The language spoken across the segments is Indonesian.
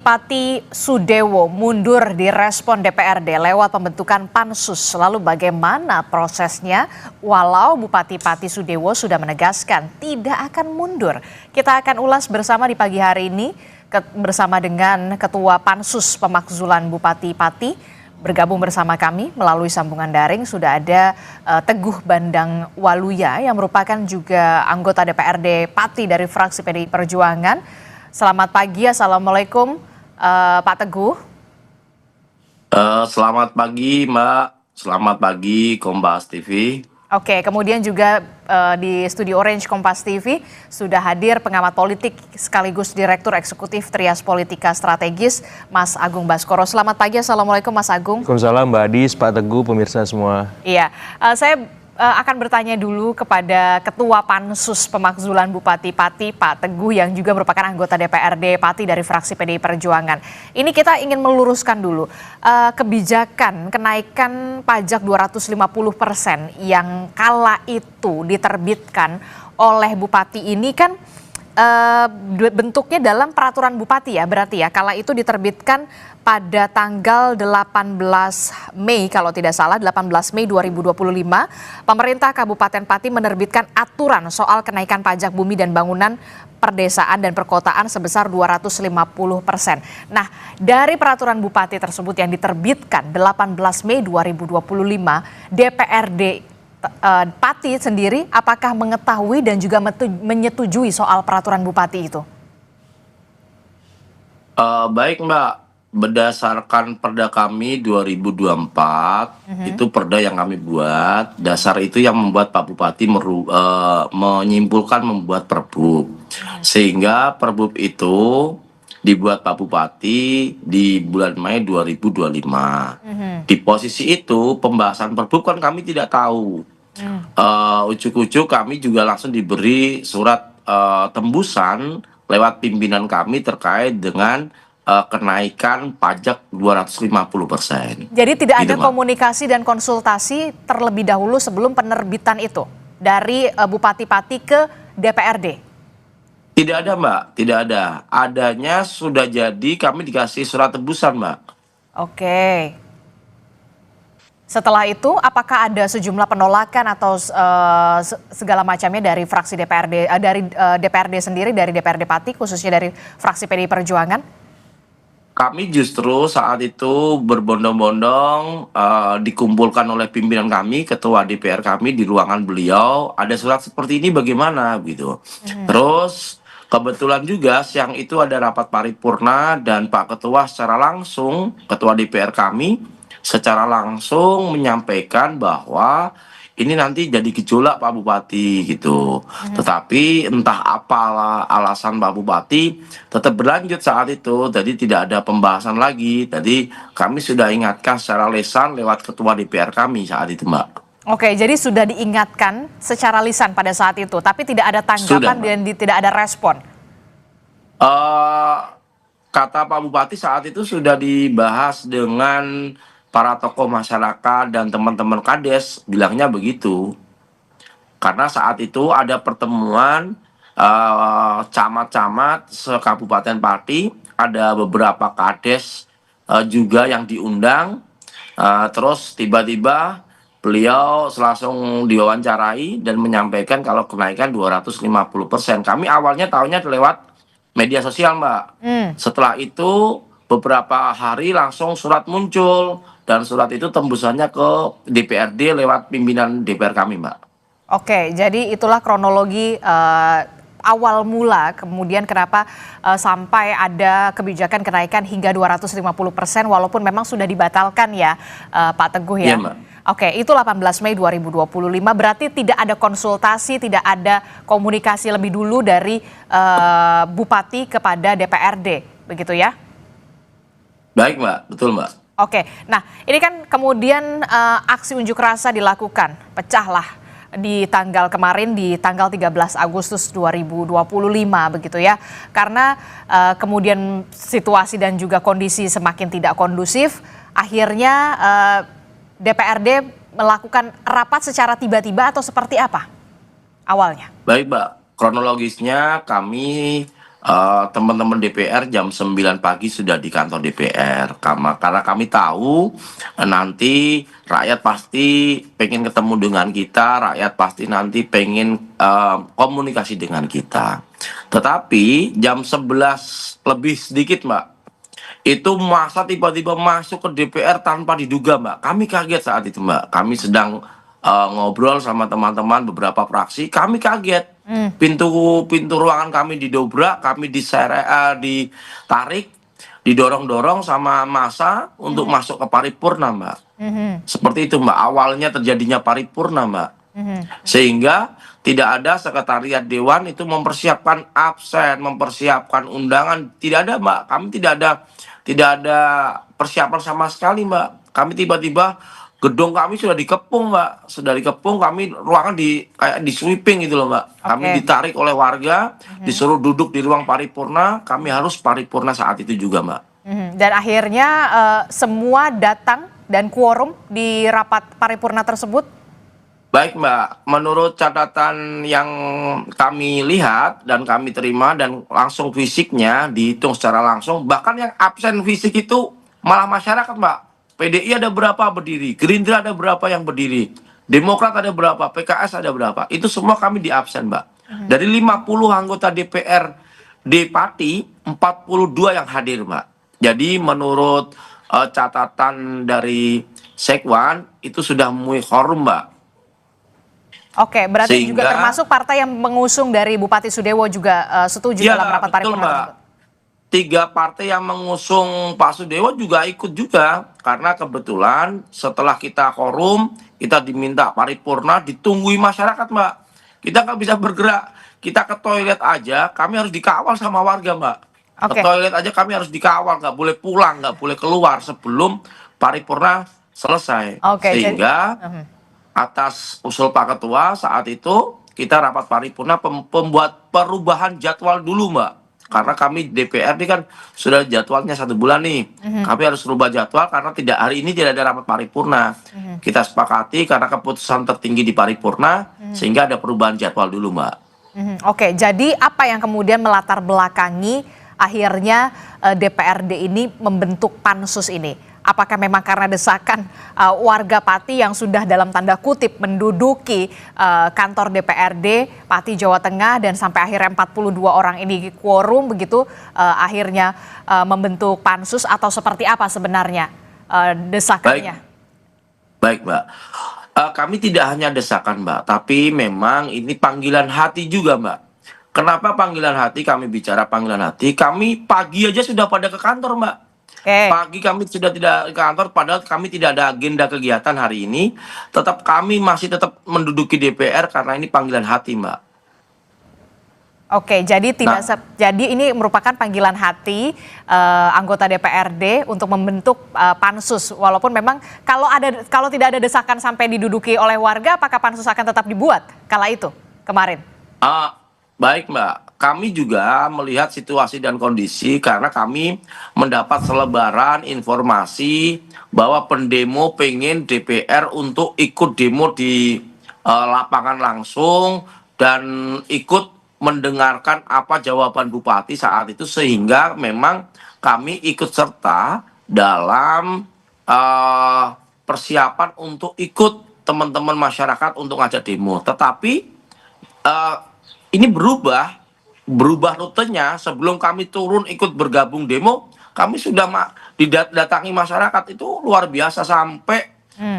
Bupati Sudewo mundur di respon DPRD lewat pembentukan pansus. Lalu bagaimana prosesnya? Walau Bupati Pati Sudewo sudah menegaskan tidak akan mundur. Kita akan ulas bersama di pagi hari ini bersama dengan Ketua Pansus Pemakzulan Bupati Pati. Bergabung bersama kami melalui sambungan daring sudah ada Teguh Bandang Waluya yang merupakan juga anggota DPRD Pati dari fraksi PDI Perjuangan. Selamat pagi, Assalamualaikum Pak Teguh. Selamat pagi Mbak, selamat pagi Kompas TV. Oke, kemudian juga di Studio Orange Kompas TV sudah hadir pengamat politik sekaligus Direktur Eksekutif Trias Politika Strategis, Mas Agung Baskoro. Selamat pagi, Assalamualaikum Mas Agung. Waalaikumsalam Mbak Adis, Pak Teguh, pemirsa semua. Iya, saya akan bertanya dulu kepada Ketua Pansus Pemakzulan Bupati Pati, Pak Teguh, yang juga merupakan anggota DPRD Pati dari fraksi PDI Perjuangan. Ini kita ingin meluruskan dulu kebijakan kenaikan pajak 250% yang kala itu diterbitkan oleh Bupati ini kan bentuknya dalam peraturan Bupati ya, berarti ya kala itu diterbitkan pada tanggal 18 Mei kalau tidak salah, 18 Mei 2025, pemerintah Kabupaten Pati menerbitkan aturan soal kenaikan pajak bumi dan bangunan perdesaan dan perkotaan sebesar 250%. Nah, dari peraturan Bupati tersebut yang diterbitkan 18 Mei 2025, DPRD Pati sendiri apakah mengetahui dan juga menyetujui soal peraturan Bupati itu? Baik Mbak, berdasarkan perda kami 2024, itu perda yang kami buat, dasar itu yang membuat Pak Bupati menyimpulkan membuat Perbub. Sehingga Perbub itu dibuat Pak Bupati di bulan Mei 2025. Di posisi itu pembahasan Perbub kan kami tidak tahu. Ujuk-ujuk kami juga langsung diberi surat tembusan lewat pimpinan kami terkait dengan kenaikan pajak 250%. Jadi tidak Gitu, ada Mbak. komunikasi dan konsultasi terlebih dahulu sebelum penerbitan itu dari Bupati Pati ke DPRD? Tidak ada Mbak, tidak ada. Adanya sudah jadi kami dikasih surat tebusan Mbak. Oke. Setelah itu apakah ada sejumlah penolakan atau segala macamnya dari fraksi DPRD, dari DPRD sendiri, dari DPRD Pati khususnya dari fraksi PDI Perjuangan? Kami justru saat itu berbondong-bondong dikumpulkan oleh pimpinan kami, ketua DPR kami di ruangan beliau, ada surat seperti ini bagaimana gitu. Terus kebetulan juga siang itu ada rapat paripurna dan Pak Ketua secara langsung, Ketua DPR kami secara langsung menyampaikan bahwa ini nanti jadi gejolak Pak Bupati gitu. Tetapi entah apalah alasan Pak Bupati tetap berlanjut saat itu. Jadi tidak ada pembahasan lagi. Jadi kami sudah ingatkan secara lisan lewat Ketua DPR kami saat itu Mbak. Oke, jadi sudah diingatkan secara lisan pada saat itu, tapi tidak ada tanggapan dan tidak ada respon. Kata Pak Bupati saat itu sudah dibahas dengan para tokoh masyarakat dan teman-teman Kades, bilangnya begitu. Karena saat itu ada pertemuan camat-camat se-Kabupaten Pati, ada beberapa Kades juga yang diundang. Terus tiba-tiba beliau langsung diwawancarai dan menyampaikan kalau kenaikan 250%. Kami awalnya tahunya lewat media sosial Mbak. Setelah itu beberapa hari langsung surat muncul dan surat itu tembusannya ke DPRD lewat pimpinan DPR kami Mbak. Oke, jadi itulah kronologi awal mula kemudian kenapa sampai ada kebijakan kenaikan hingga 250% walaupun memang sudah dibatalkan ya Pak Teguh ya. Iya, Mbak. Oke, itu 18 Mei 2025, berarti tidak ada konsultasi, tidak ada komunikasi lebih dulu dari Bupati kepada DPRD, begitu ya? Baik Mbak, betul Mbak. Oke, nah ini kan kemudian aksi unjuk rasa dilakukan, pecahlah di tanggal kemarin di tanggal 13 Agustus 2025 begitu ya. Karena kemudian situasi dan juga kondisi semakin tidak kondusif, akhirnya DPRD melakukan rapat secara tiba-tiba atau seperti apa awalnya? Baik Mbak, kronologisnya kami teman-teman DPR jam 9 pagi sudah di kantor DPR. Karena kami tahu nanti rakyat pasti pengen ketemu dengan kita, rakyat pasti nanti pengen komunikasi dengan kita. Tetapi jam 11 lebih sedikit, Mbak, itu masa tiba-tiba masuk ke DPR tanpa diduga, Mbak. Kami kaget saat itu, Mbak. Kami sedang ngobrol sama teman-teman beberapa fraksi. Kami kaget. Pintu pintu ruangan kami didobrak, kami ditarik, didorong-dorong sama massa untuk masuk ke paripurna, Mbak. Seperti itu, Mbak. Awalnya terjadinya paripurna, Mbak. Sehingga tidak ada sekretariat dewan itu mempersiapkan absen, mempersiapkan undangan, tidak ada, Mbak. Kami tidak ada persiapan sama sekali, Mbak. Kami tiba-tiba gedung kami sudah dikepung, Mbak. Sudah dikepung, kami ruangan kayak di sweeping gitu loh, Mbak. Kami Oke. ditarik oleh warga, disuruh duduk di ruang paripurna, kami harus paripurna saat itu juga, Mbak. Dan akhirnya semua datang dan quorum di rapat paripurna tersebut. Baik, Mbak, menurut catatan yang kami lihat dan kami terima dan langsung fisiknya dihitung secara langsung, bahkan yang absen fisik itu malah masyarakat, Mbak. PDI ada berapa berdiri, Gerindra ada berapa yang berdiri, Demokrat ada berapa, PKS ada berapa, itu semua kami di absen, Mbak. Dari 50 anggota DPR di Pati, 42 yang hadir, Mbak. Jadi menurut catatan dari Sekwan, itu sudah muy quorum, Mbak. Oke, berarti juga Sehingga termasuk partai yang mengusung dari Bupati Sudewo juga setuju ya dalam rapat betul, paripurna Mbak. tersebut. 3 partai yang mengusung Pak Sudewo juga ikut juga. Karena kebetulan setelah kita quorum, kita diminta paripurna, ditunggui masyarakat, Mbak. Kita nggak bisa bergerak. Kita ke toilet aja, kami harus dikawal sama warga, Mbak. Ke Oke. toilet aja kami harus dikawal, nggak boleh pulang, nggak boleh keluar sebelum paripurna selesai. Oke, Sehingga atas usul Pak Ketua saat itu kita rapat paripurna pembuat perubahan jadwal dulu, Mbak. Karena kami DPR ini kan sudah jadwalnya 1 bulan nih. Kami harus rubah jadwal karena hari ini tidak ada rapat paripurna. Kita sepakati karena keputusan tertinggi di paripurna sehingga ada perubahan jadwal dulu, Mbak. Oke, jadi apa yang kemudian melatar belakangi akhirnya DPRD ini membentuk pansus ini? Apakah memang karena desakan warga Pati yang sudah dalam tanda kutip menduduki kantor DPRD Pati Jawa Tengah dan sampai akhirnya 42 orang ini quorum begitu akhirnya membentuk pansus, atau seperti apa sebenarnya desakannya? Baik, Mbak. Kami tidak hanya desakan, Mbak, tapi memang ini panggilan hati juga, Mbak. Kenapa panggilan hati? Kami bicara panggilan hati. Kami pagi aja sudah pada ke kantor, Mbak. Oke. Pagi kami sudah tidak ke kantor, padahal kami tidak ada agenda kegiatan hari ini. Kami masih tetap menduduki DPR karena ini panggilan hati, Mbak. Oke, jadi Nah, jadi ini merupakan panggilan hati anggota DPRD untuk membentuk pansus. Walaupun memang kalau tidak ada desakan sampai diduduki oleh warga, apakah pansus akan tetap dibuat kala itu kemarin? baik, Mbak. Kami juga melihat situasi dan kondisi karena kami mendapat selebaran informasi bahwa pendemo pengen DPR untuk ikut demo di lapangan langsung dan ikut mendengarkan apa jawaban Bupati saat itu, sehingga memang kami ikut serta dalam persiapan untuk ikut teman-teman masyarakat untuk ngajak demo. Tetapi ini berubah rutenya. Sebelum kami turun ikut bergabung demo, kami sudah didatangi masyarakat itu luar biasa, sampai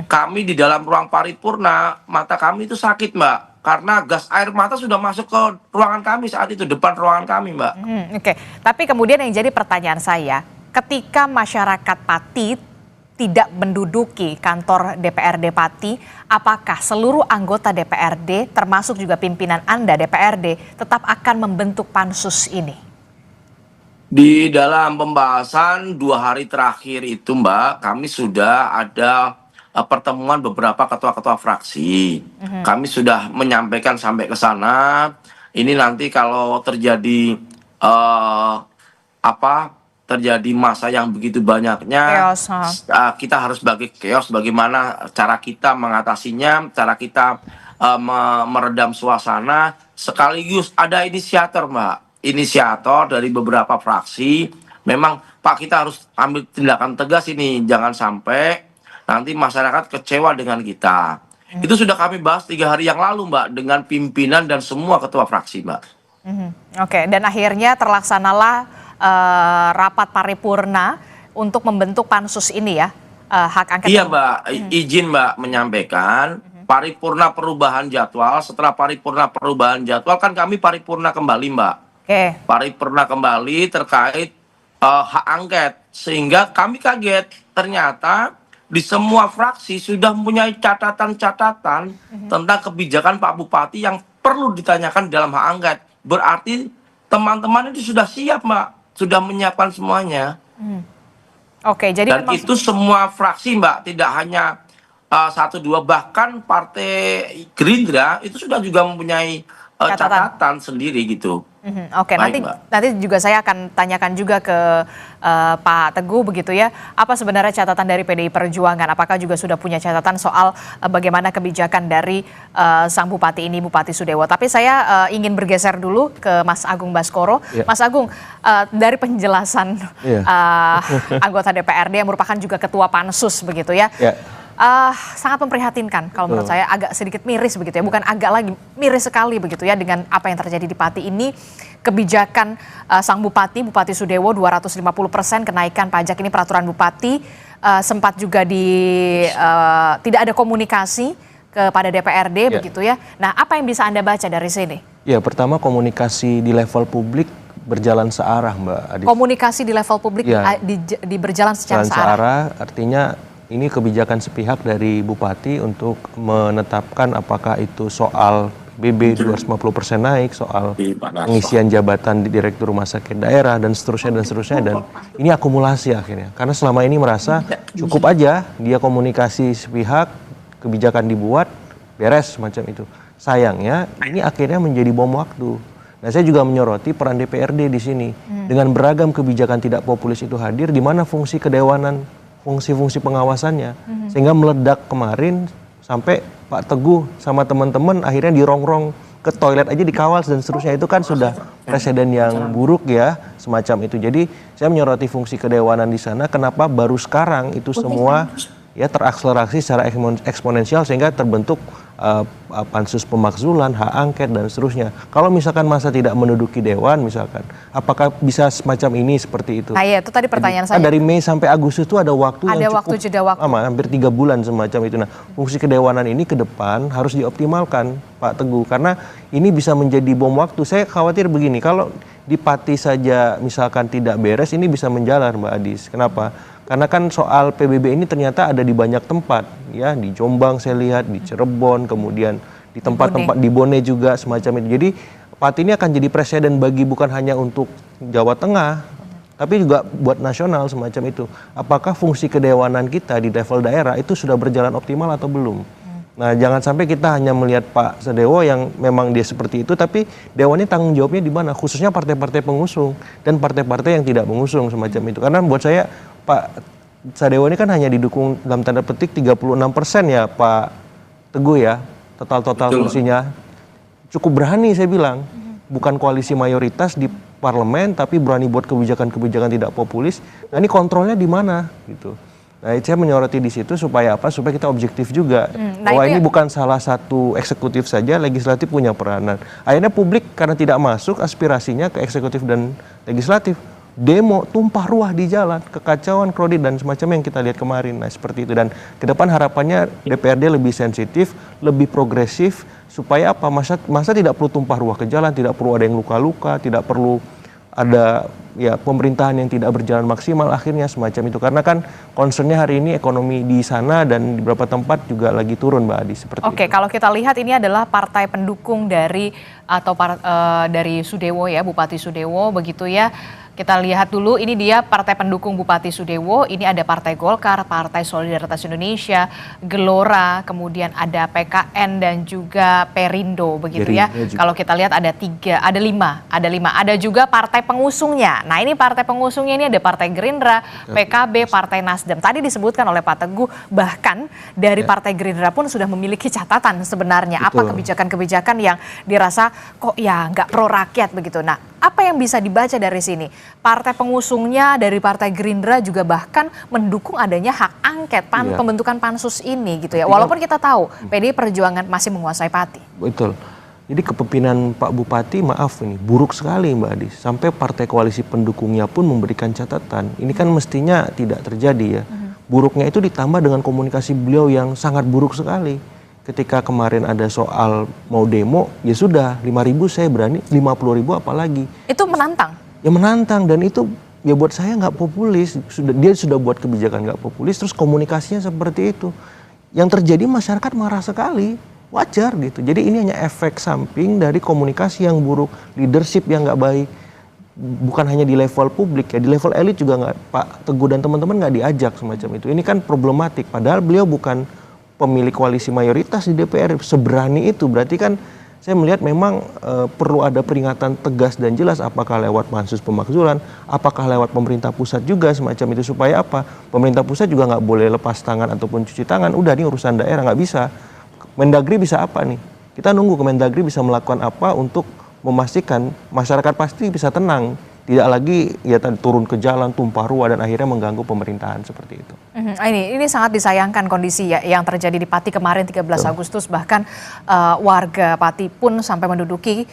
kami di dalam ruang paripurna mata kami itu sakit, Mbak, karena gas air mata sudah masuk ke ruangan kami saat itu, depan ruangan kami, Mbak. Oke, tapi kemudian yang jadi pertanyaan saya, ketika masyarakat Pati tidak menduduki kantor DPRD Pati, apakah seluruh anggota DPRD, termasuk juga pimpinan Anda DPRD, tetap akan membentuk pansus ini? Di dalam pembahasan 2 hari terakhir itu, Mbak, kami sudah ada pertemuan beberapa ketua-ketua fraksi. Kami sudah menyampaikan sampai ke sana. Ini nanti kalau terjadi terjadi massa yang begitu banyaknya, Chaos, kita harus bagi chaos, bagaimana cara kita mengatasinya, cara kita meredam suasana, sekaligus ada inisiator, Mbak. inisiator dari beberapa fraksi, memang Pak kita harus ambil tindakan tegas ini, jangan sampai nanti masyarakat kecewa dengan kita. Itu sudah kami bahas 3 hari yang lalu Mbak, dengan pimpinan dan semua ketua fraksi Mbak. Oke, dan akhirnya terlaksanalah rapat paripurna untuk membentuk pansus ini ya, hak angket. Iya Mbak, izin Mbak menyampaikan paripurna perubahan jadwal. Setelah paripurna perubahan jadwal kan kami paripurna kembali Mbak. Oke. Paripurna kembali terkait hak angket, sehingga kami kaget ternyata di semua fraksi sudah mempunyai catatan-catatan tentang kebijakan Pak Bupati yang perlu ditanyakan dalam hak angket. Berarti teman-teman itu sudah siap Mbak, sudah menyiapkan semuanya. Oke, jadi Dan itu semua fraksi Mbak, tidak hanya 1, 2, bahkan Partai Gerindra itu sudah juga mempunyai catatan sendiri gitu. Oke, Baik, nanti juga saya akan tanyakan juga ke Pak Teguh begitu ya. Apa sebenarnya catatan dari PDI Perjuangan? Apakah juga sudah punya catatan soal bagaimana kebijakan dari sang bupati ini, Bupati Sudewo? Tapi saya ingin bergeser dulu ke Mas Agung Baskoro. Ya. Mas Agung, dari penjelasan anggota DPRD yang merupakan juga ketua pansus begitu ya. Ya. Sangat memprihatinkan kalau menurut saya, agak sedikit miris begitu ya, bukan agak lagi, miris sekali begitu ya dengan apa yang terjadi di Pati ini. Kebijakan sang Bupati Sudewo 250% kenaikan pajak, ini peraturan Bupati, sempat juga tidak ada komunikasi kepada DPRD begitu ya. Nah, apa yang bisa Anda baca dari sini? Ya, pertama komunikasi di level publik berjalan searah Mbak Adis. Komunikasi di level publik berjalan secara searah. Artinya ini kebijakan sepihak dari Bupati untuk menetapkan apakah itu soal BB 250% naik, soal pengisian jabatan di Direktur Rumah Sakit Daerah dan seterusnya, dan ini akumulasi akhirnya. Karena selama ini merasa cukup aja dia komunikasi sepihak, kebijakan dibuat, beres macam itu. Sayangnya ini akhirnya menjadi bom waktu. Nah, saya juga menyoroti peran DPRD di sini. Dengan beragam kebijakan tidak populis itu hadir, di mana fungsi kedewanan, fungsi-fungsi pengawasannya, sehingga meledak kemarin sampai Pak Teguh sama teman-teman akhirnya dirongrong ke toilet aja dikawal dan seterusnya. Itu kan sudah presiden yang buruk ya, semacam itu. Jadi saya menyoroti fungsi kedewanan di sana, kenapa baru sekarang itu semua ya terakselerasi secara eksponensial sehingga terbentuk pansus pemakzulan, hak angket dan seterusnya. Kalau misalkan masa tidak menduduki dewan misalkan, apakah bisa semacam ini seperti itu? Nah, ya, itu tadi pertanyaan saya. Dari Mei sampai Agustus itu ada waktu yang cukup jeda waktu lama, hampir 3 bulan semacam itu. Nah, fungsi kedewanan ini ke depan harus dioptimalkan Pak Teguh, karena ini bisa menjadi bom waktu. Saya khawatir begini, kalau di Pati saja misalkan tidak beres, ini bisa menjalar Mbak Adis. Kenapa? Karena kan soal PBB ini ternyata ada di banyak tempat, ya, di Jombang saya lihat, di Cirebon, kemudian di tempat-tempat di Bone juga semacam itu. Jadi Pati ini akan jadi presiden bagi bukan hanya untuk Jawa Tengah, tapi juga buat nasional semacam itu. Apakah fungsi kedewanan kita di level daerah itu sudah berjalan optimal atau belum? Nah, jangan sampai kita hanya melihat Pak Sudewo yang memang dia seperti itu, tapi dewannya tanggung jawabnya di mana? Khususnya partai-partai pengusung dan partai-partai yang tidak mengusung semacam itu. Karena buat saya Pak Sudewo ini kan hanya didukung dalam tanda petik 36% ya Pak Teguh ya, total kursinya. Cukup berani saya bilang, bukan koalisi mayoritas di parlemen tapi berani buat kebijakan-kebijakan tidak populis. Nah, ini kontrolnya di mana gitu. Nah, saya menyoroti di situ supaya apa? Supaya kita objektif juga. Bahwa ini bukan salah satu eksekutif saja, legislatif punya peranan. Akhirnya publik karena tidak masuk aspirasinya ke eksekutif dan legislatif, demo tumpah ruah di jalan, kekacauan, kredit dan semacam yang kita lihat kemarin. Nah, seperti itu. Dan ke depan harapannya DPRD lebih sensitif, lebih progresif supaya apa? Masa tidak perlu tumpah ruah ke jalan, tidak perlu ada yang luka-luka, tidak perlu ada ya pemerintahan yang tidak berjalan maksimal akhirnya semacam itu. Karena kan concernnya hari ini ekonomi di sana dan di beberapa tempat juga lagi turun Mbak Adi seperti itu. Oke, kalau kita lihat ini adalah partai pendukung dari dari Sudewo ya, Bupati Sudewo begitu ya. Kita lihat dulu, ini dia partai pendukung Bupati Sudewo, ini ada Partai Golkar, Partai Solidaritas Indonesia, Gelora, kemudian ada PKN dan juga Perindo begitu ya. Kalau kita lihat ada lima, ada juga partai pengusungnya. Nah, ini partai pengusungnya ini ada Partai Gerindra, PKB, Partai Nasdem. Tadi disebutkan oleh Pak Teguh, bahkan dari Partai Gerindra pun sudah memiliki catatan sebenarnya. Apa kebijakan-kebijakan yang dirasa kok ya nggak pro rakyat begitu. Nah, Apa yang bisa dibaca dari sini? Partai pengusungnya dari Partai Gerindra juga bahkan mendukung adanya hak angket pembentukan pansus ini gitu ya. Walaupun kita tahu PDI Perjuangan masih menguasai Pati. Betul. Jadi kepemimpinan Pak Bupati maaf ini buruk sekali Mbak Adi. Sampai partai koalisi pendukungnya pun memberikan catatan. Ini kan mestinya tidak terjadi ya. Buruknya itu ditambah dengan komunikasi beliau yang sangat buruk sekali. Ketika kemarin ada soal mau demo, ya sudah 5.000 saya berani, 50.000 apalagi. Itu menantang? Ya menantang, dan itu ya buat saya nggak populis. Dia sudah buat kebijakan nggak populis, terus komunikasinya seperti itu. Yang terjadi masyarakat marah sekali. Wajar gitu. Jadi ini hanya efek samping dari komunikasi yang buruk, leadership yang nggak baik. Bukan hanya di level publik ya, di level elit juga nggak, Pak Teguh dan teman-teman nggak diajak semacam itu. Ini kan problematik. Padahal beliau bukan pemilik koalisi mayoritas di DPR, seberani itu. Berarti kan saya melihat memang perlu ada peringatan tegas dan jelas, apakah lewat pansus pemakzulan, apakah lewat pemerintah pusat juga semacam itu, supaya apa? Pemerintah pusat juga nggak boleh lepas tangan ataupun cuci tangan. Udah, ini urusan daerah, nggak bisa. Mendagri bisa apa nih? Kita nunggu Kemendagri bisa melakukan apa untuk memastikan masyarakat pasti bisa tenang. Tidak lagi ya turun ke jalan, tumpah ruah, dan akhirnya mengganggu pemerintahan seperti itu. Ini sangat disayangkan kondisi ya, yang terjadi di Pati kemarin 13 Agustus. Bahkan warga Pati pun sampai menduduki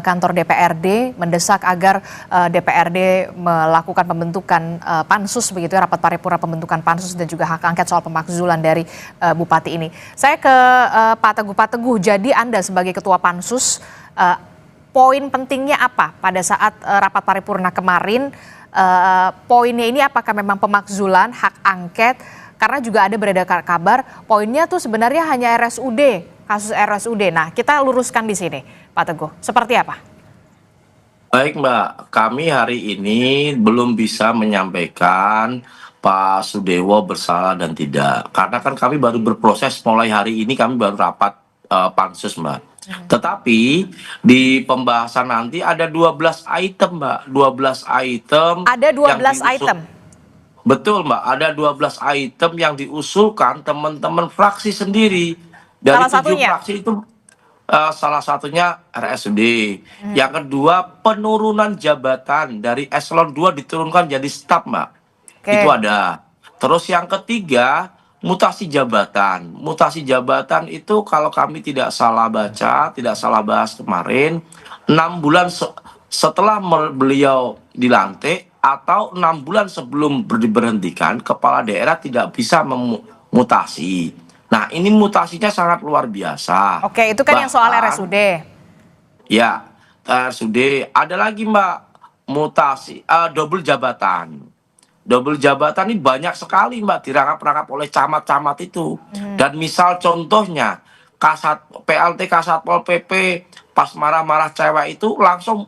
kantor DPRD, mendesak agar DPRD melakukan pembentukan pansus begitu ya, rapat paripurna pembentukan pansus dan juga hak angket soal pemakzulan dari Bupati ini. Saya ke Pak Teguh. Jadi Anda sebagai ketua pansus, poin pentingnya apa pada saat rapat paripurna kemarin? Poinnya ini apakah memang pemakzulan, hak angket? Karena juga ada beredar kabar poinnya tuh sebenarnya hanya RSUD, kasus RSUD. Nah, kita luruskan di sini, Pak Teguh. Seperti apa? Baik Mbak, kami hari ini belum bisa menyampaikan Pak Sudewo bersalah dan tidak. Karena kan kami baru berproses, mulai hari ini kami baru rapat pansus Mbak. Tetapi di pembahasan nanti ada 12 item Mbak, 12 item. Ada 12 item? Betul Mbak, ada 12 item yang diusulkan teman-teman fraksi sendiri. Dari Salah 7 satunya? fraksi itu salah satunya RSUD. Yang kedua, penurunan jabatan dari eselon 2 diturunkan jadi staf Mbak. Itu ada. Terus yang ketiga, mutasi jabatan. Mutasi jabatan itu kalau kami tidak salah baca, tidak salah bahas kemarin, 6 bulan setelah beliau dilantik atau 6 bulan sebelum diberhentikan, kepala daerah tidak bisa memutasi. Nah, ini mutasinya sangat luar biasa. Oke, itu kan yang soal RSUD. Ya, RSUD. Ada lagi Mbak, mutasi, double jabatan. Double jabatan ini banyak sekali Mbak, dirangkap-rangkap oleh camat-camat itu. Dan misal contohnya, PLT Kasatpol PP pas marah-marah cewek itu langsung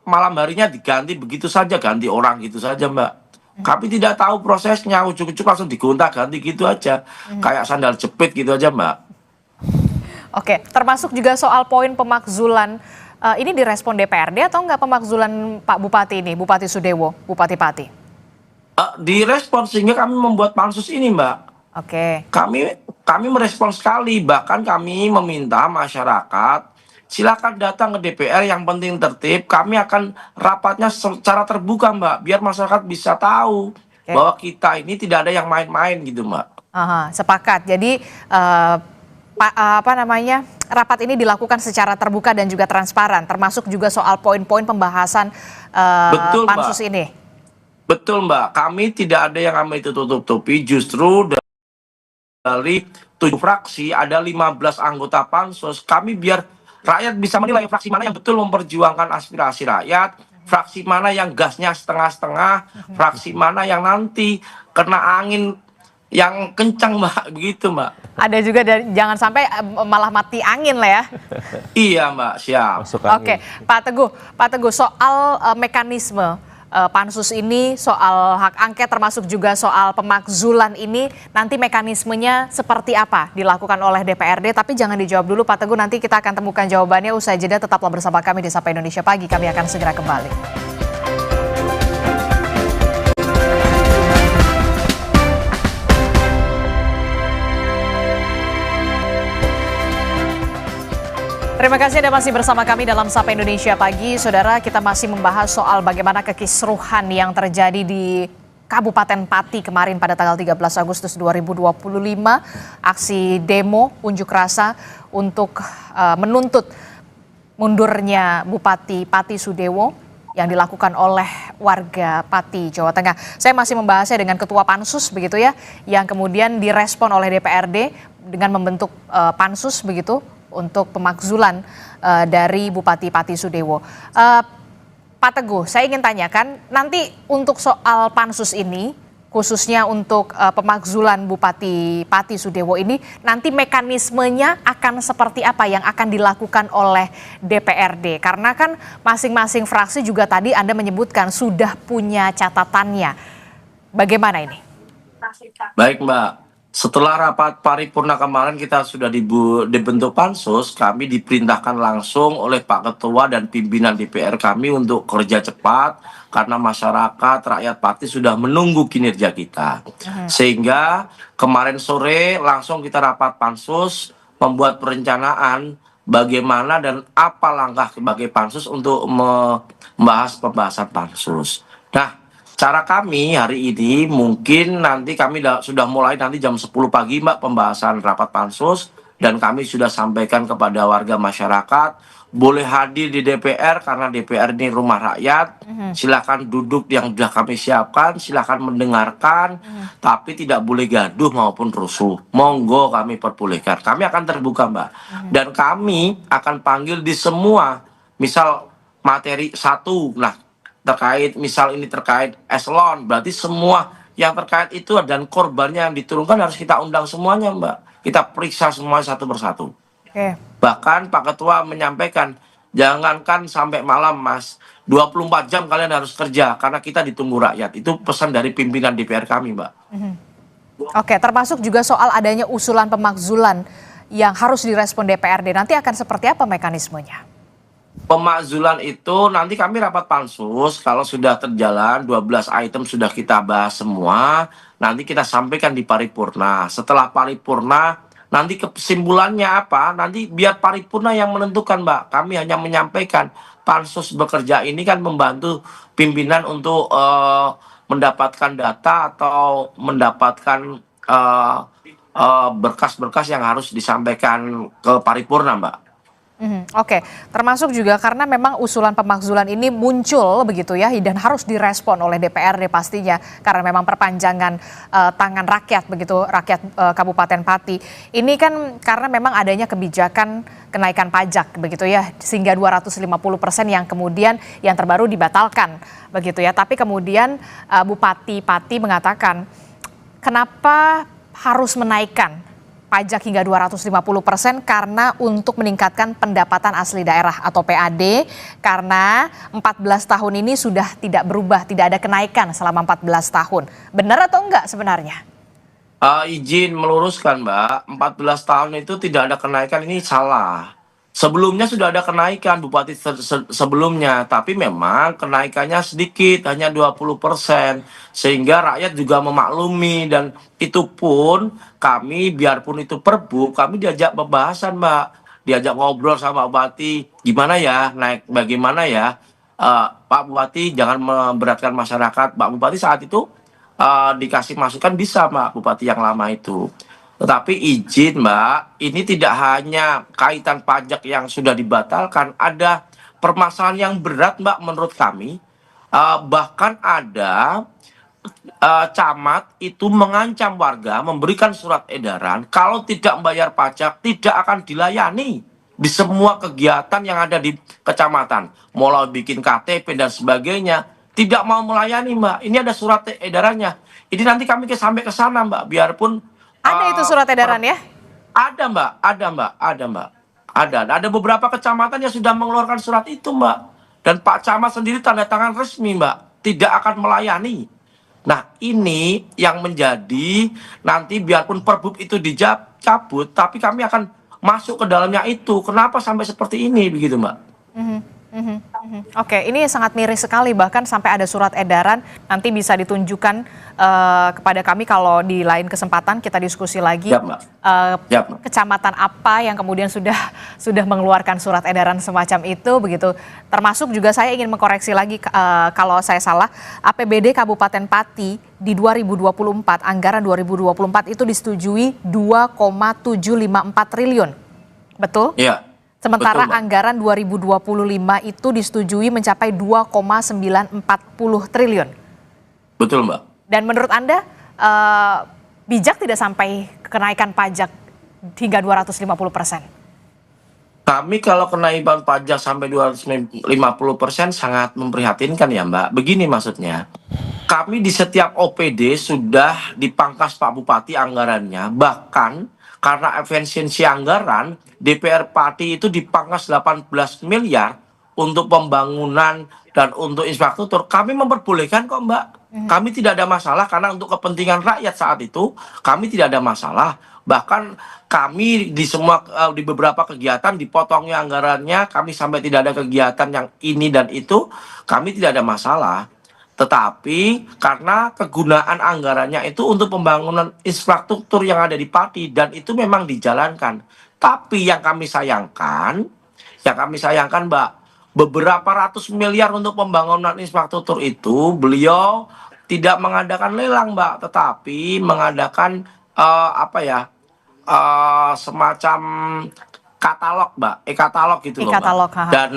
malam harinya diganti begitu saja, ganti orang gitu saja Mbak. Kami tidak tahu prosesnya, ujuk-ujuk langsung digonta-ganti gitu aja. Kayak sandal jepit gitu aja Mbak. Oke, termasuk juga soal poin pemakzulan. Ini direspon DPRD atau enggak pemakzulan Pak Bupati ini, Bupati Sudewo, Bupati Pati? Direspon sehingga kami membuat pansus ini Mbak. Oke. Kami merespon sekali, bahkan kami meminta masyarakat silakan datang ke DPR, yang penting tertib. Kami akan rapatnya secara terbuka Mbak, biar masyarakat bisa tahu bahwa kita ini tidak ada yang main-main gitu Mbak. Sepakat. Jadi rapat ini dilakukan secara terbuka dan juga transparan, termasuk juga soal poin-poin pembahasan pansus Mbak. Ini. Betul Mbak, kami tidak ada yang kami tutup-tutupi, justru dari 7 fraksi ada 15 anggota pansus, kami biar rakyat bisa menilai fraksi mana yang betul memperjuangkan aspirasi rakyat, fraksi mana yang gasnya setengah-setengah, fraksi mana yang nanti kena angin yang kencang Mbak, begitu Mbak. Ada juga jangan sampai malah mati angin lah ya. Iya Mbak, siap. Oke, Pak Teguh, soal mekanisme pansus ini, soal hak angket termasuk juga soal pemakzulan ini, nanti mekanismenya seperti apa dilakukan oleh DPRD, tapi jangan dijawab dulu Pak Teguh, nanti kita akan temukan jawabannya usai jeda. Tetaplah bersama kami di Sapa Indonesia Pagi, kami akan segera kembali. Terima kasih Anda masih bersama kami dalam Sapa Indonesia Pagi. Saudara, kita masih membahas soal bagaimana kekisruhan yang terjadi di Kabupaten Pati kemarin pada tanggal 13 Agustus 2025. Aksi demo unjuk rasa untuk menuntut mundurnya Bupati Pati Sudewo yang dilakukan oleh warga Pati, Jawa Tengah. Saya masih membahasnya dengan Ketua Pansus begitu ya, yang kemudian direspon oleh DPRD dengan membentuk Pansus begitu untuk pemakzulan dari Bupati Pati Sudewo. Pak Teguh, saya ingin tanyakan nanti untuk soal Pansus ini, khususnya untuk pemakzulan Bupati Pati Sudewo ini, nanti mekanismenya akan seperti apa yang akan dilakukan oleh DPRD? Karena kan masing-masing fraksi juga tadi Anda menyebutkan sudah punya catatannya. Bagaimana ini? Baik Mbak, setelah rapat paripurna kemarin kita sudah dibentuk pansus, kami diperintahkan langsung oleh Pak Ketua dan pimpinan DPR kami untuk kerja cepat karena masyarakat, rakyat Pati sudah menunggu kinerja kita. Sehingga kemarin sore langsung kita rapat pansus, membuat perencanaan bagaimana dan apa langkah sebagai pansus untuk membahas pembahasan pansus. Nah, cara kami hari ini mungkin nanti kami sudah mulai nanti jam 10 pagi Mbak pembahasan rapat pansus, dan kami sudah sampaikan kepada warga masyarakat boleh hadir di DPR karena DPR ini rumah rakyat. Silakan duduk yang sudah kami siapkan, silakan mendengarkan, tapi tidak boleh gaduh maupun rusuh. Monggo kami perbolehkan. Kami akan terbuka Mbak. Dan kami akan panggil di semua, misal materi satu, nah terkait misal ini terkait eselon, berarti semua yang terkait itu dan korbannya yang diturunkan harus kita undang semuanya Mbak. Kita periksa semua satu persatu. Bahkan Pak Ketua menyampaikan, jangankan sampai malam Mas, 24 jam kalian harus kerja karena kita ditunggu rakyat. Itu pesan dari pimpinan DPR kami Mbak. Oke, termasuk juga soal adanya usulan pemakzulan yang harus direspon DPRD. Nanti akan seperti apa mekanismenya? Pemakzulan itu nanti kami rapat pansus, kalau sudah terjalan 12 item sudah kita bahas semua, nanti kita sampaikan di paripurna. Setelah paripurna nanti kesimpulannya apa, nanti biar paripurna yang menentukan Mbak. Kami hanya menyampaikan pansus bekerja ini kan membantu pimpinan untuk mendapatkan data atau mendapatkan berkas-berkas yang harus disampaikan ke paripurna Mbak. Oke, termasuk juga karena memang usulan pemakzulan ini muncul begitu ya, dan harus direspon oleh DPRD pastinya karena memang perpanjangan tangan rakyat begitu, rakyat Kabupaten Pati. Ini kan karena memang adanya kebijakan kenaikan pajak begitu ya, sehingga 250% yang kemudian yang terbaru dibatalkan begitu ya. Tapi kemudian Bupati Pati mengatakan kenapa harus menaikkan pajak hingga 250% karena untuk meningkatkan pendapatan asli daerah atau PAD, karena 14 tahun ini sudah tidak berubah, tidak ada kenaikan selama 14 tahun. Benar atau enggak sebenarnya? Izin meluruskan Mbak, 14 tahun itu tidak ada kenaikan, ini salah. Sebelumnya sudah ada kenaikan Bupati sebelumnya, tapi memang kenaikannya sedikit, hanya 20%. Sehingga rakyat juga memaklumi, dan itu pun kami biarpun itu Perbu, kami diajak pembahasan Mbak. Diajak ngobrol sama Bupati, gimana ya, naik bagaimana ya. Pak Bupati jangan memberatkan masyarakat. Pak Bupati saat itu dikasih masukan bisa Mbak, Bupati yang lama itu. Tetapi izin Mbak, ini tidak hanya kaitan pajak yang sudah dibatalkan, ada permasalahan yang berat Mbak menurut kami. Bahkan ada camat itu mengancam warga, memberikan surat edaran, kalau tidak membayar pajak tidak akan dilayani di semua kegiatan yang ada di kecamatan. Mulai bikin KTP dan sebagainya, tidak mau melayani Mbak. Ini ada surat edarannya. Ini nanti kami sampai ke sana Mbak, biarpun ada itu surat edaran ya? Ada Mbak, ada Mbak, ada Mbak. Ada beberapa kecamatan yang sudah mengeluarkan surat itu Mbak. Dan Pak Camat sendiri tanda tangan resmi Mbak, tidak akan melayani. Nah ini yang menjadi nanti biarpun Perbub itu dicabut, tapi kami akan masuk ke dalamnya itu. Kenapa sampai seperti ini begitu Mbak? Oke, ini sangat miris sekali, bahkan sampai ada surat edaran, nanti bisa ditunjukkan kepada kami kalau di lain kesempatan kita diskusi lagi. Siap, Mbak. Siap, Mbak. Kecamatan apa yang kemudian sudah mengeluarkan surat edaran semacam itu begitu. Termasuk juga saya ingin mengkoreksi lagi kalau saya salah, APBD Kabupaten Pati di 2024, anggaran 2024 itu disetujui 2,754 triliun. Betul? Iya. Sementara Betul, Mbak. anggaran 2025 itu disetujui mencapai 2,940 triliun. Betul, Mbak. Dan menurut Anda bijak tidak sampai kenaikan pajak hingga 250%? Kami kalau kenaikan pajak sampai 250% sangat memprihatinkan ya, Mbak. Begini maksudnya, kami di setiap OPD sudah dipangkas Pak Bupati anggarannya, bahkan karena efisiensi anggaran, DPR Pati itu dipangkas 18 miliar untuk pembangunan dan untuk infrastruktur. Kami memperbolehkan kok, Mbak. Kami tidak ada masalah karena untuk kepentingan rakyat saat itu, kami tidak ada masalah. Bahkan kami di beberapa kegiatan dipotongnya anggarannya, kami sampai tidak ada kegiatan yang ini dan itu, kami tidak ada masalah. Tetapi karena kegunaan anggarannya itu untuk pembangunan infrastruktur yang ada di Pati dan itu memang dijalankan. Tapi yang kami sayangkan Mbak, beberapa ratus miliar untuk pembangunan infrastruktur itu beliau tidak mengadakan lelang, Mbak, tetapi mengadakan semacam katalog, Mbak, e-katalog gitu loh, E-katalog, Mbak. Dan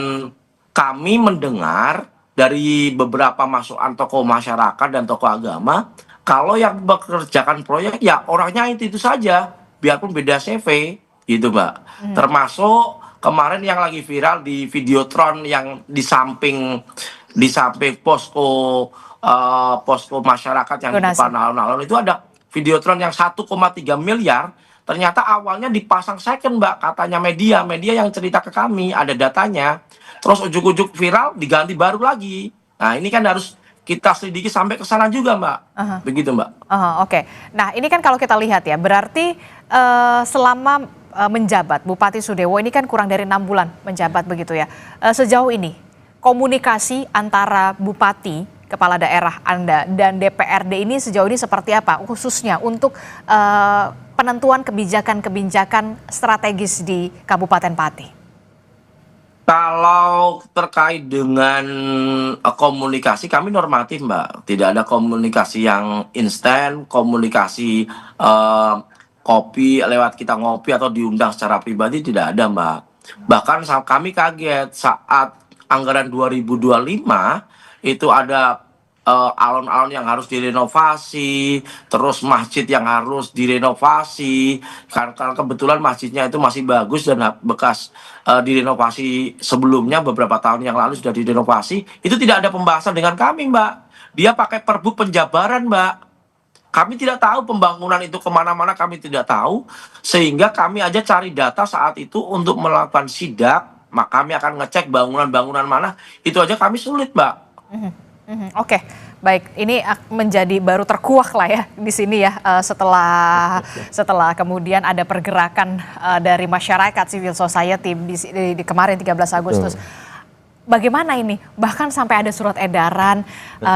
kami mendengar dari beberapa masukan tokoh masyarakat dan tokoh agama, kalau yang bekerjakan proyek ya orangnya itu saja, biarpun beda CV, gitu, Mbak. Termasuk kemarin yang lagi viral di Videotron yang di samping posko masyarakat yang di depan alun-alun itu ada Videotron yang 1,3 miliar. Ternyata awalnya dipasang second, Mbak, katanya media yang cerita ke kami, ada datanya. Terus ujuk-ujuk viral, diganti baru lagi. Nah, ini kan harus kita selidiki sampai ke sana juga, Mbak. Begitu, Mbak. Oke. Nah, ini kan kalau kita lihat ya, berarti selama menjabat Bupati Sudewo ini kan kurang dari 6 bulan menjabat begitu ya. Sejauh ini, komunikasi antara Bupati, Kepala Daerah Anda, dan DPRD ini sejauh ini seperti apa? Khususnya untuk penentuan kebijakan-kebijakan strategis di Kabupaten Pati. Kalau terkait dengan komunikasi, kami normatif, Mbak. Tidak ada komunikasi yang instan, komunikasi kopi lewat kita ngopi atau diundang secara pribadi, tidak ada, Mbak. Bahkan kami kaget saat anggaran 2025 itu ada alun-alun yang harus direnovasi, terus masjid yang harus direnovasi, karena kebetulan masjidnya itu masih bagus dan bekas direnovasi sebelumnya beberapa tahun yang lalu sudah direnovasi, itu tidak ada pembahasan dengan kami, Mbak. Dia pakai perbu penjabaran, Mbak. Kami tidak tahu pembangunan itu kemana-mana, kami tidak tahu, sehingga kami aja cari data saat itu untuk melakukan sidak, maka kami akan ngecek bangunan-bangunan mana, itu aja kami sulit, Mbak. Oke, baik. Ini menjadi baru terkuak lah ya di sini ya setelah kemudian ada pergerakan dari masyarakat civil society di kemarin 13 Agustus. Bagaimana ini? Bahkan sampai ada surat edaran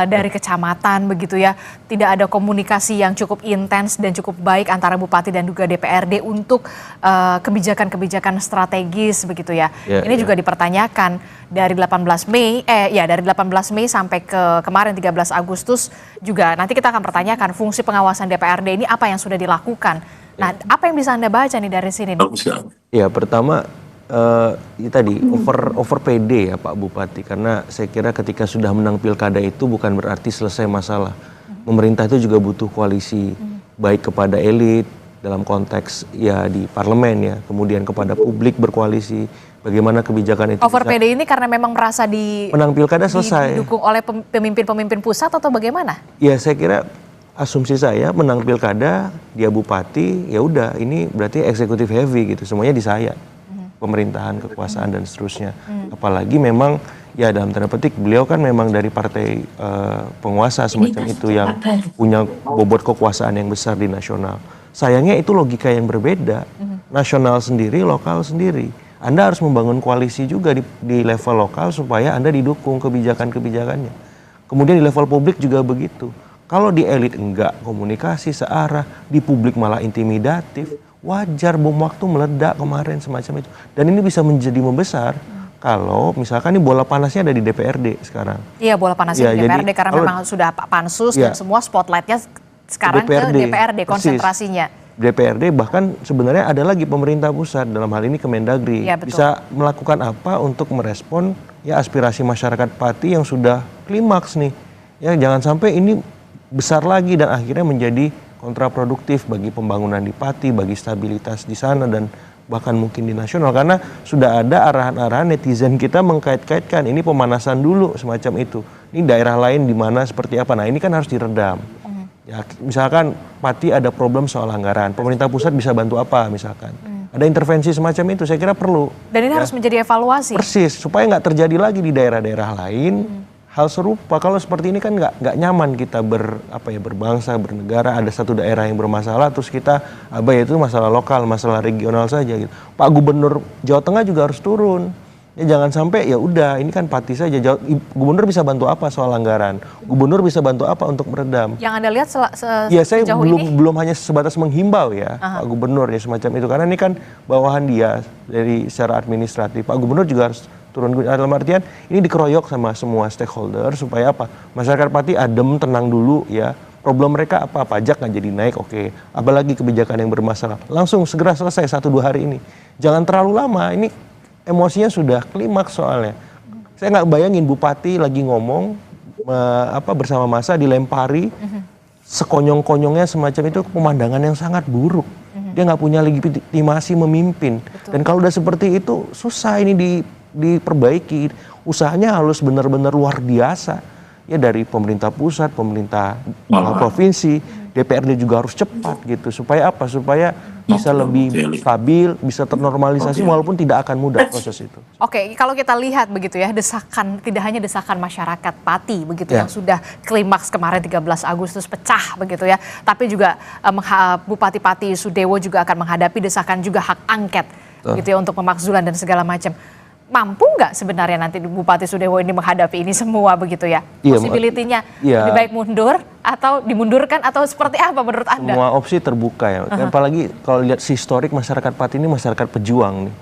dari kecamatan begitu ya. Tidak ada komunikasi yang cukup intens dan cukup baik antara Bupati dan juga DPRD untuk kebijakan-kebijakan strategis begitu ya. Ini juga dipertanyakan dari 18 Mei sampai ke kemarin 13 Agustus juga. Nanti kita akan pertanyakan fungsi pengawasan DPRD ini apa yang sudah dilakukan. Nah, apa yang bisa Anda baca nih dari sini? Ya, pertama tadi over PD ya Pak Bupati, karena saya kira ketika sudah menang pilkada itu bukan berarti selesai masalah. Pemerintah itu juga butuh koalisi, baik kepada elit dalam konteks ya di parlemen ya, kemudian kepada publik berkoalisi. Bagaimana kebijakan itu over PD ini karena memang merasa menang pilkada selesai, didukung oleh pemimpin-pemimpin pusat atau bagaimana? Ya, saya kira asumsi saya menang pilkada, dia bupati, ya udah ini berarti eksekutif heavy gitu, semuanya di saya. Pemerintahan, kekuasaan dan seterusnya. Apalagi memang ya dalam tanda petik beliau kan memang dari partai penguasa semacam itu yang punya bobot kekuasaan yang besar di nasional. Sayangnya itu logika yang berbeda. Nasional sendiri, lokal sendiri. Anda harus membangun koalisi juga di level lokal supaya Anda didukung kebijakan-kebijakannya. Kemudian di level publik juga begitu. Kalau di elit enggak komunikasi searah, di publik malah intimidatif, wajar bom waktu meledak kemarin semacam itu. Dan ini bisa menjadi membesar kalau misalkan ini bola panasnya ada di DPRD sekarang. Iya, bola panasnya Ya, di DPRD jadi karena kalau- memang sudah pansus Ya. dan semua spotlightnya sekarang ke DPRD persis. konsentrasinya. DPRD bahkan sebenarnya ada lagi pemerintah pusat, dalam hal ini Kemendagri, Ya, betul. bisa melakukan apa untuk merespon ya aspirasi masyarakat Pati yang sudah klimaks nih. Ya jangan sampai ini besar lagi dan akhirnya menjadi kontraproduktif bagi pembangunan di Pati, bagi stabilitas di sana dan bahkan mungkin di nasional, karena sudah ada arahan-arahan netizen kita mengkait-kaitkan ini pemanasan dulu semacam itu. Ini daerah lain di mana seperti apa. Nah, ini kan harus diredam. Ya, misalkan Pati ada problem soal anggaran, pemerintah pusat bisa bantu apa misalkan. Ada intervensi semacam itu, saya kira perlu. Dan ini harus menjadi evaluasi. Persis, supaya nggak terjadi lagi di daerah-daerah lain hal serupa. Kalau seperti ini kan nggak nyaman kita berbangsa, bernegara. Ada satu daerah yang bermasalah, terus kita itu masalah lokal, masalah regional saja. Gitu. Pak Gubernur Jawa Tengah juga harus turun. Ya jangan sampai ya udah ini kan Pati saja. Gubernur bisa bantu apa soal anggaran? Gubernur bisa bantu apa untuk meredam? Yang Anda lihat Ya saya sejauh ini? belum hanya sebatas menghimbau ya Pak Gubernur ya semacam itu, karena ini kan bawahan dia dari secara administratif. Pak Gubernur juga harus turun dalam artian ini dikeroyok sama semua stakeholder supaya apa? Masyarakat Pati adem, tenang dulu ya. Problem mereka apa? Pajak nggak jadi naik, oke. Apalagi kebijakan yang bermasalah. Langsung segera selesai 1-2 hari ini. Jangan terlalu lama. Ini emosinya sudah klimaks soalnya. Saya nggak bayangin Bupati lagi ngomong bersama massa dilempari sekonyong-konyongnya semacam itu, pemandangan yang sangat buruk. Dia nggak punya legitimasi memimpin. Dan kalau udah seperti itu susah ini diperbaiki. Usahanya harus benar-benar luar biasa. Ya dari pemerintah pusat, pemerintah provinsi, DPRD juga harus cepat gitu. Supaya apa? Supaya bisa lebih stabil, bisa ternormalisasi walaupun tidak akan mudah proses itu. Oke, kalau kita lihat begitu ya, desakan, tidak hanya desakan masyarakat Pati begitu yang sudah klimaks kemarin 13 Agustus pecah begitu ya, tapi juga Bupati Pati Sudewo juga akan menghadapi desakan juga hak angket gitu ya untuk pemakzulan dan segala macam. Mampu nggak sebenarnya nanti Bupati Sudewo ini menghadapi ini semua begitu ya? Iya, Possibility-nya iya. lebih baik mundur atau dimundurkan atau seperti apa menurut Anda? Semua opsi terbuka ya. Apalagi kalau lihat historik masyarakat Pati ini masyarakat pejuang nih.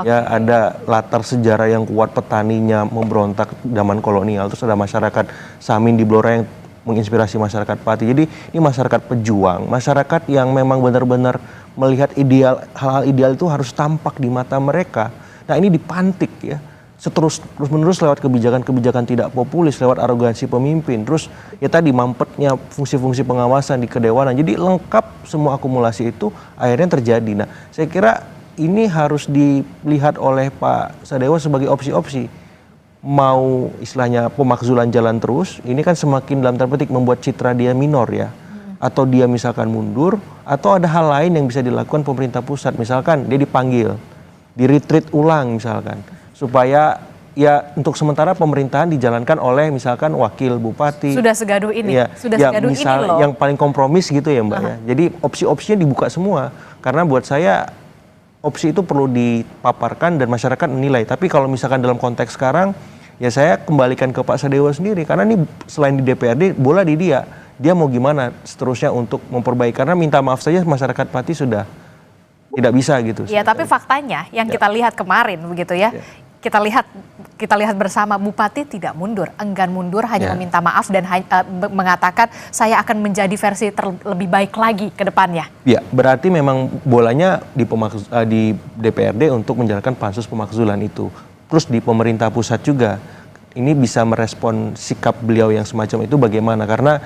Ya ada latar sejarah yang kuat, petaninya memberontak zaman kolonial, terus ada masyarakat Samin di Blora yang menginspirasi masyarakat Pati. Jadi ini masyarakat pejuang, masyarakat yang memang benar-benar melihat ideal, hal-hal ideal itu harus tampak di mata mereka. Nah ini dipantik ya, terus-menerus lewat kebijakan-kebijakan tidak populis, lewat arogansi pemimpin, terus ya tadi mampetnya fungsi-fungsi pengawasan di kedewanan. Jadi lengkap semua akumulasi itu akhirnya terjadi. Nah saya kira ini harus dilihat oleh Pak Sadewo sebagai opsi-opsi. Mau istilahnya pemakzulan jalan terus, ini kan semakin dalam tanda petik membuat citra dia minor ya. Atau dia misalkan mundur, atau ada hal lain yang bisa dilakukan pemerintah pusat. Misalkan dia dipanggil, di-retreat ulang misalkan, supaya ya untuk sementara pemerintahan dijalankan oleh misalkan wakil bupati. Sudah segaduh ini, ya, sudah ya, segaduh ini loh. Yang paling kompromis gitu ya Mbak ya. Jadi opsi-opsinya dibuka semua, karena buat saya opsi itu perlu dipaparkan dan masyarakat menilai. Tapi kalau misalkan dalam konteks sekarang, ya saya kembalikan ke Pak Sadewo sendiri, karena ini selain di DPRD, bola di dia mau gimana seterusnya untuk memperbaiki, karena minta maaf saja masyarakat Pati sudah tidak bisa gitu. Ya, tapi faktanya yang kita lihat kemarin begitu ya, kita lihat bersama Bupati tidak mundur, enggan mundur, hanya meminta maaf dan mengatakan saya akan menjadi versi lebih baik lagi ke depannya. Ya, berarti memang bolanya di DPRD untuk menjalankan pansus pemakzulan itu. Terus di pemerintah pusat juga ini bisa merespon sikap beliau yang semacam itu bagaimana, karena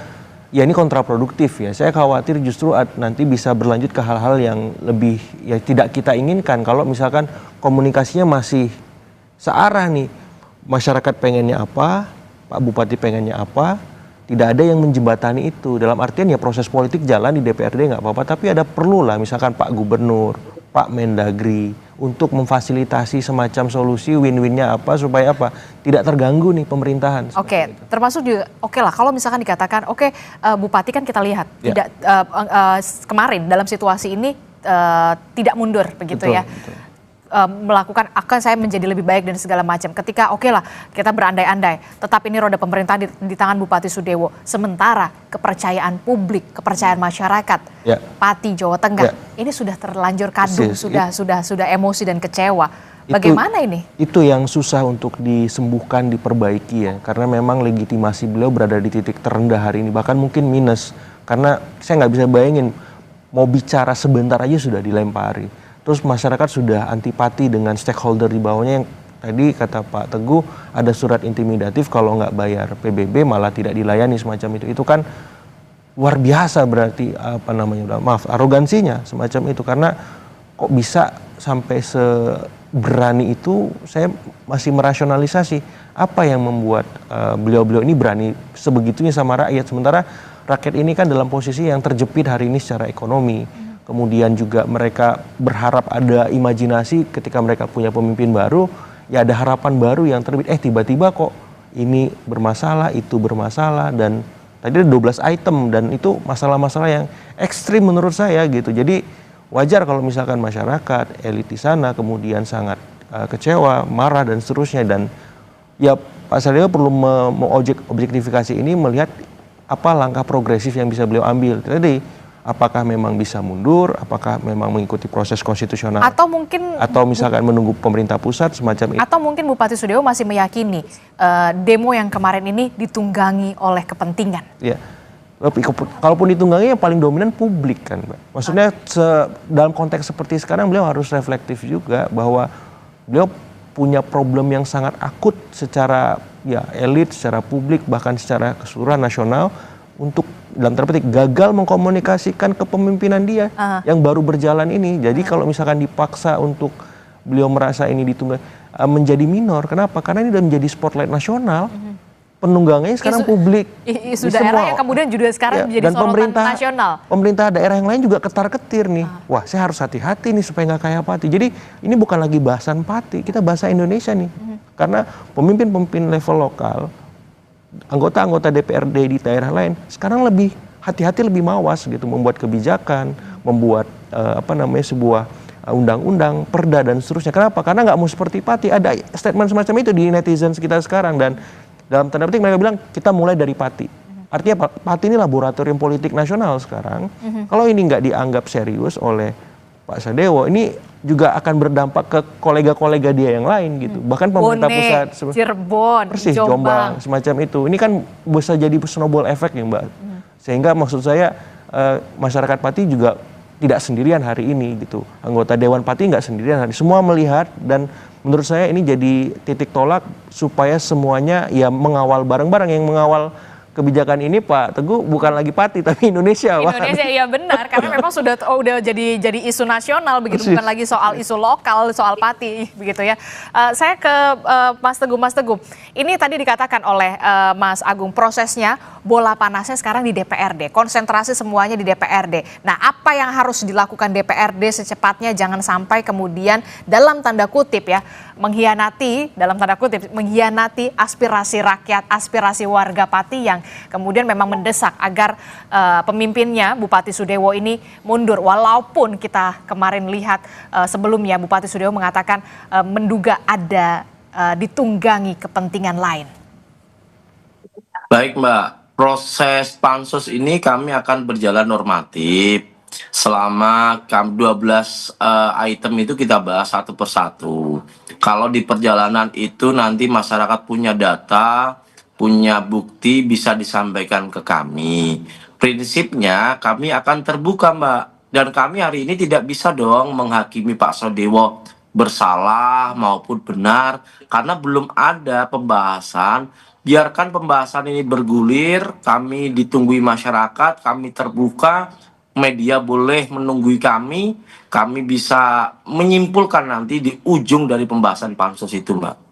ya ini kontraproduktif ya. Saya khawatir justru nanti bisa berlanjut ke hal-hal yang lebih ya tidak kita inginkan. Kalau misalkan komunikasinya masih searah nih, masyarakat pengennya apa, Pak Bupati pengennya apa, tidak ada yang menjembatani itu. Dalam artian ya proses politik jalan di DPRD nggak apa-apa, tapi ada perlu lah misalkan Pak Gubernur, Pak Mendagri untuk memfasilitasi semacam solusi win-winnya apa supaya apa tidak terganggu nih pemerintahan. Oke, termasuk juga oke lah kalau misalkan dikatakan Bupati kan kita lihat tidak kemarin dalam situasi ini tidak mundur begitu Betul, ya. betul. melakukan akan saya menjadi lebih baik dan segala macam. Ketika oke lah kita berandai-andai, tetap ini roda pemerintah di tangan Bupati Sudewo. Sementara kepercayaan publik, kepercayaan masyarakat, Pati Jawa Tengah ini sudah terlanjur kadung, sudah emosi dan kecewa. Bagaimana ini? Itu yang susah untuk disembuhkan, diperbaiki ya. Karena memang legitimasi beliau berada di titik terendah hari ini, bahkan mungkin minus. Karena saya nggak bisa bayangin mau bicara sebentar aja sudah dilempari. Terus masyarakat sudah antipati dengan stakeholder di bawahnya yang tadi kata Pak Teguh ada surat intimidatif kalau nggak bayar PBB malah tidak dilayani semacam itu. Itu kan luar biasa berarti arogansinya semacam itu. Karena kok bisa sampai seberani itu, saya masih merasionalisasi apa yang membuat beliau-beliau ini berani sebegitunya sama rakyat. Sementara rakyat ini kan dalam posisi yang terjepit hari ini secara ekonomi. Kemudian juga mereka berharap ada imajinasi ketika mereka punya pemimpin baru, ya ada harapan baru yang terbit. Tiba-tiba kok ini bermasalah, itu bermasalah, dan tadi ada 12 item dan itu masalah-masalah yang ekstrim menurut saya gitu. Jadi wajar kalau misalkan masyarakat, elit di sana kemudian sangat kecewa, marah dan seterusnya. Dan ya Pak Sadewa perlu objektifikasi ini, melihat apa langkah progresif yang bisa beliau ambil. Tadi apakah memang bisa mundur, apakah memang mengikuti proses konstitusional, atau misalkan menunggu pemerintah pusat semacam itu. Atau mungkin Bupati Sudewo masih meyakini demo yang kemarin ini ditunggangi oleh kepentingan. Ya, kalaupun ditunggangi yang paling dominan publik kan, Mbak. Maksudnya dalam konteks seperti sekarang beliau harus reflektif juga bahwa beliau punya problem yang sangat akut secara ya elit, secara publik, bahkan secara keseluruhan nasional, untuk dalam tanda petik gagal mengkomunikasikan kepemimpinan dia yang baru berjalan ini. Jadi kalau misalkan dipaksa untuk beliau merasa ini ditunggang menjadi minor, kenapa? Karena ini sudah menjadi spotlight nasional. Penunggangannya sekarang publik. Isu daerah yang kemudian juga sekarang menjadi sorotan nasional. Pemerintah daerah yang lain juga ketar-ketir nih. Wah, saya harus hati-hati nih supaya nggak kayak Pati. Jadi ini bukan lagi bahasan Pati, kita bahasa Indonesia nih. Karena pemimpin-pemimpin level lokal, anggota-anggota DPRD di daerah lain sekarang lebih hati-hati, lebih mawas gitu, membuat kebijakan, membuat sebuah undang-undang, perda dan seterusnya. Kenapa? Karena nggak mau seperti Pati. Ada statement semacam itu di netizen kita sekarang, dan dalam tanda petik mereka bilang kita mulai dari Pati. Artinya Pati ini laboratorium politik nasional sekarang. Kalau ini nggak dianggap serius oleh Pak Sadewo, ini juga akan berdampak ke kolega-kolega dia yang lain gitu. Bahkan pemerintah pusat, Cirebon, persis, Jombang, semacam itu. Ini kan bisa jadi snowball effect ya Mbak. Sehingga maksud saya masyarakat Pati juga tidak sendirian hari ini gitu. Anggota Dewan Pati nggak sendirian hari. Semua melihat, dan menurut saya ini jadi titik tolak supaya semuanya ya mengawal bareng-bareng. Yang mengawal kebijakan ini Pak Teguh bukan lagi Pati tapi Indonesia. Iya benar, karena memang sudah jadi isu nasional begitu, bukan lagi soal isu lokal, soal Pati begitu ya. Saya ke Mas Teguh. Ini tadi dikatakan oleh Mas Agung, prosesnya bola panasnya sekarang di DPRD, konsentrasi semuanya di DPRD. Nah, apa yang harus dilakukan DPRD secepatnya, jangan sampai kemudian dalam tanda kutip ya mengkhianati aspirasi rakyat, aspirasi warga Pati yang kemudian memang mendesak agar pemimpinnya Bupati Sudewo ini mundur. Walaupun kita kemarin lihat sebelumnya Bupati Sudewo mengatakan menduga ada ditunggangi kepentingan lain. Baik Mbak, proses pansus ini kami akan berjalan normatif. Selama 12 item itu kita bahas satu persatu. Kalau di perjalanan itu nanti masyarakat punya data, punya bukti, bisa disampaikan ke kami. Prinsipnya kami akan terbuka Mbak. Dan kami hari ini tidak bisa dong menghakimi Pak Sadewo bersalah maupun benar, karena belum ada pembahasan. Biarkan pembahasan ini bergulir, kami ditunggui masyarakat, kami terbuka, media boleh menunggui kami bisa menyimpulkan nanti di ujung dari pembahasan pansus itu Mbak.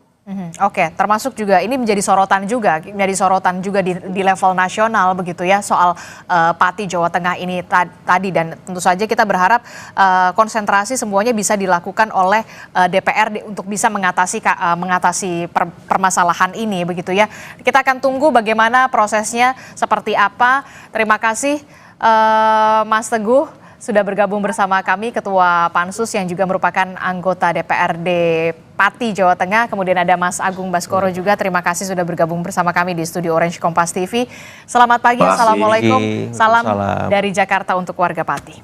Oke, termasuk juga ini menjadi sorotan juga di level nasional begitu ya, soal Pati Jawa Tengah ini tadi, dan tentu saja kita berharap konsentrasi semuanya bisa dilakukan oleh DPRD untuk bisa mengatasi permasalahan ini begitu ya. Kita akan tunggu bagaimana prosesnya seperti apa. Terima kasih Mas Teguh sudah bergabung bersama kami, Ketua Pansus yang juga merupakan anggota DPRD Pati, Jawa Tengah. Kemudian ada Mas Agung Baskoro juga. Terima kasih sudah bergabung bersama kami di Studio Orange Kompas TV. Selamat pagi, Terima kasih. Assalamualaikum. Salam Waalaikumsalam. dari Jakarta untuk warga Pati.